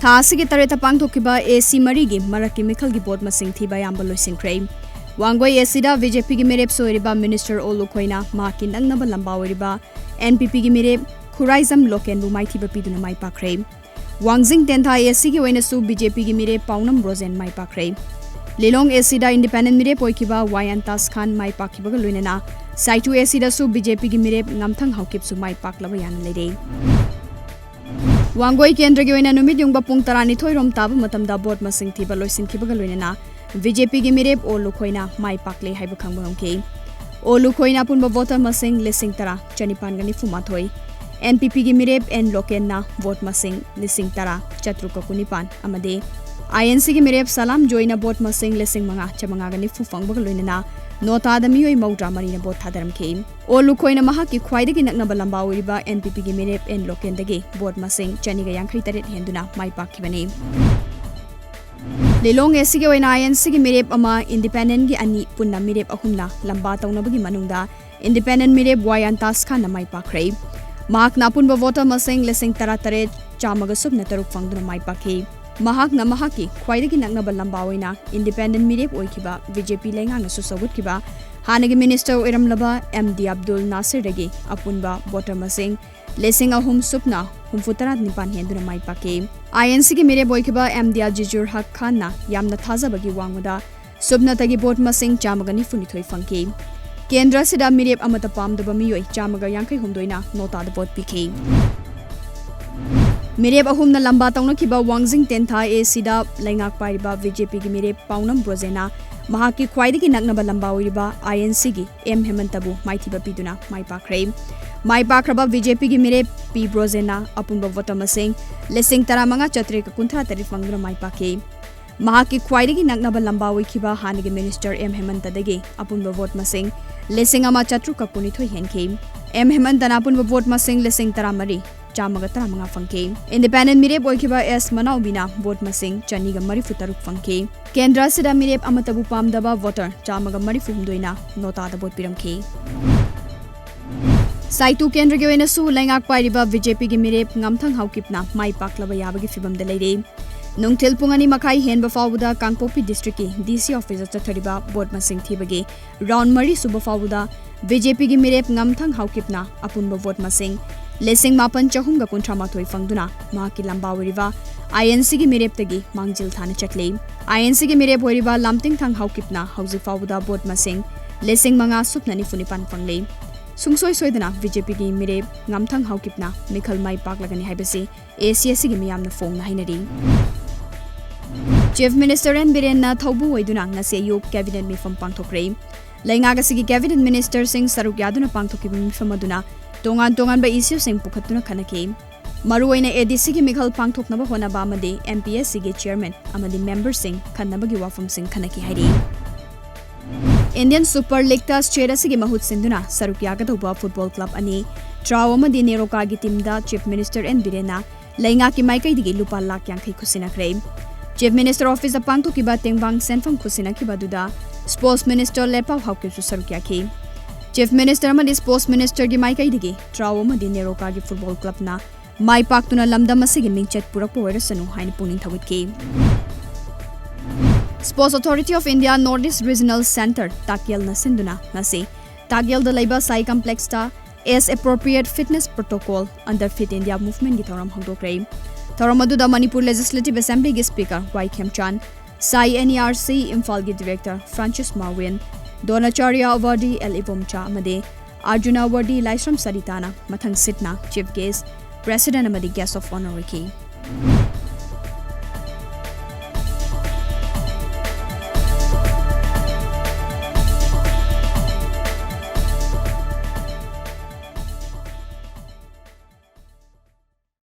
थासिगी तरेता पांगथोकिबा AC मरीगी मरकी मिखलगी boat मसिंग थिबा याम्बा लोइसिंख्रे वांगोई एसीदा BJP की मेरेप सोइरिबा minister ओलुखोइना माकी नंगनबा लंबा ओइरिबा एनपीपी की मेरेप खुराइजम लोकेनबु माइथिबा पिदुना माइ पाखरे वांगजिंग तेंथा एसी की ओइनसु बीजेपी की मेरेप पाउनम ब्रोजेन माइ पाखरे लिलोंग एसीदा इंडिपेंडेंट मेरेप ओइकिबा वायंतास खान माइ पाखिबगा लोइनना साइटु एसीदा सु बीजेपी की मेरेप ngamthang हाउकिपसु माइ पाखलबा याना लेरे वांगोई केंद्र की ओइना नुमित युंगबा पुंग 12 रोम ताब मतमदा बोट मसिंग थिबा लोइसिनखिबगा लोइनना बीजेपी की मेरेप ओलुखोइना माइ पाखले हाइबा खंगबंगके ओलुखोइना पुनबा वोटर मसिंग लिसिंग तरा चनिपानगनि फुमाथोई एनपीपी की मेरेप एन लोकेनना वोट मसिंग लिसिंग तरा चत्रुका कुनिपान अमदे आईएनसी की मेरेप सलाम जोइना वोट मसिंग लिसिंग मंगा चमंगागनि फुफंगबगा लोइनना नोतादा मियोय मौद्रा मरीना वोट थादरमखे ओलुखोइना महाकी ख्वाइदगी नकनबा लंबा ओइरिबा एनपीपी की मेरेप एन लोकेनदगी वोट मसिंग चनिगा यांखै तरेट हेंदुना माइ पाखिबने लिलोंग एसी के ओइना आईएनसी की मेरेप अमा इंडिपेंडेंट की अनि पुन्ना मेरेप अहुमना लंबा तौनबगी मनुंगदा इंडिपेंडेंट मेरेप वायंतास खान माइ पाखरे महाक नापुनबा वोटर मसिंग लिसिंग तरा तरेट चामगा सुबना तरुक फंगदुना माइ पाखे महाकना महाकी ख्वाइदगी नकनबा लंबा ओइना इंडिपेंडेंट मेरेप ओइखिबा बीजेपी लेंगांगसु सगुतखिबा हानगी मिनिस्टर ओइरमलबा एमडी अब्दुल नासिर दगी अपुनबा वोटर मसिंग लेसिंग अहुम सुपना हुमफुतरा निपान हेंदुना माइ पाके आईएनसी की मेरेप ओइखिबा एमडी अजिजुर हक खानना यामना थाजाबगी वांगदा सुपना तगी वोट मसिंग चामगनि फुनिथोय फंके केंद्र सिदा मेरेप अमता पामदबा मियोय चामगा यांखै हुमदोइना नोतादा वोट पिखे मेरेप अहुमना लंबा तौनखिबा वांगजिंग तेंथा एसीदा लेंगाक पाइबा बीजेपी की मेरेप पाउनम ब्रोजेना महाकी ख्वाइदगी नकनबा लंबा ओइरिबा आईएनसी की एम हेमंतबु माइथिबा पिदुना माइ पाखरे माइ पाखरबा बीजेपी की मेरेप पी ब्रोजेना अपुनबा वोटर मसिंग लिसिंग तरामंगा चत्रे का कुंथरा तरिफ फंगदुना माइ पाखे महाकी ख्वाइदगी नकनबा लंबा ओइखिबा हानिगे मिनिस्टर एम हेमंतदगी अपुनबा वोट मसिंग लिसिंग अमा चत्रुक का कुनिथोय हेनखे एम हेमंतना अपुनबा वोट मसिंग लिसिंग तरामरी चामगा तरामंगा फंके इंडिपेंडेंट मेरेप ओइखिबा एस मनाउबिना वोट मसिंग चनिगा मरिफु तरुक फंके केंद्र सिदा मेरेप अमतबु पामदबा वोटर चामगा मरिफु हुमदोइना नोतादा वोट पिरमखे साइटु केंद्र के ओइनसु लेंगाक पाइरिबा बीजेपी की मेरेप ngamthang हाउकिपना माइ पाखलबा याबगी फिबमदा लेरे नुंगथिल पुंगनी मखाई हेनबा फावुदा कांगपोपी डिस्ट्रिक्ट की डीसी ऑफिसर चथरिबा वोट मसिंग थिबगे राउंड मरी सुबा फावुदा बीजेपी की मेरेप ngamthang हाउकिपना अपुनबा वोट मसिंग लेसिंग मापन चहुमगा कुंथ्रा माथोय फंगदुना माकी लंबा ओइरिबा आईएनसी की मेरेपतगी मांगजिल थाना चटले आईएनसी की मेरेप ओइरिबा लामतिंग थंग हाउकिपना हौजि फावुदा वोट मसिंग लेसिंग मंगा सुपनानि फुनिपान फंगले सुंगसोय सोयदना बीजेपी की मेरेप ngamthang हाउकिपना मिखल माइ पाकलगनि हाइबसे एसीएसी की मियामना फोंग हाइनरी चीफ मिनिस्टर एन बिरेन थौबु ओइदुना ngase योग कैबिनेट मिफम पांगथोक्रे लेंगागसिगी कैबिनेट मिनिस्टर सिंह सरुक यादुना पांगथोकिबा मिफम अदुना तोंगान तोंगान बा इश्यू सिंह पुखतुना खनके मरुओइना एडीसी की मिखल पांगथोकनबा होनबा अमदे एमपीएससी के चेयरमैन अमदि मेंबर सिंह खन्नबगी वाफम सिंह खनके हाइरी इंडियन सुपर लीग ता स्टेटस की महूत सिंधुना सरुक यागदौबा फुटबॉल क्लब अनि ट्राउ अमदि नेरोका की टीम दा चीफ मिनिस्टर एन बिरेना लेंगा की माइकैदिगी लुपा लाख यांखै खुसिनाख्रे चीफ मिनिस्टर ऑफिस पांगथोकिबा तेंगबांग सेनफम खुसिनाखिबादुदा स्पोर्ट्स मिनिस्टर लेपाव हाउकेसु सरुक याखि चीफ मिनिस्टर अमदि स्पोर्ट्स मिनिस्टर की माइकैदिगी ट्राउ अमदि नेरोका की फुटबॉल क्लब माइ पाक्तुना लमदम असिगी मिंगचत पुरकपा ओइरसनु हाइन पुनिंग थवितके sports authority of India north east regional centre ताकियल नसिंदुना ngasi ताकियल द लैबा साई कॉम्प्लेक्स ता as appropriate fitness protocol under fit India movement की थौरम हंगदोक्रे थौरम अदुदा मणिपुर लेजिस्लेटिव असेंबली की speaker Y Khemchand SAI NERC Imphal की डायरेक्टर फ्रांसिस माविन दोनाचार्य अवार्डी एल इवोमचा अमदे अर्जुना अवार्डी लाइसरम सरिताना मथंग सिटना चीफ गेस्ट प्रेसिडेंट अमदि गेस्ट ऑफ ऑनर रखी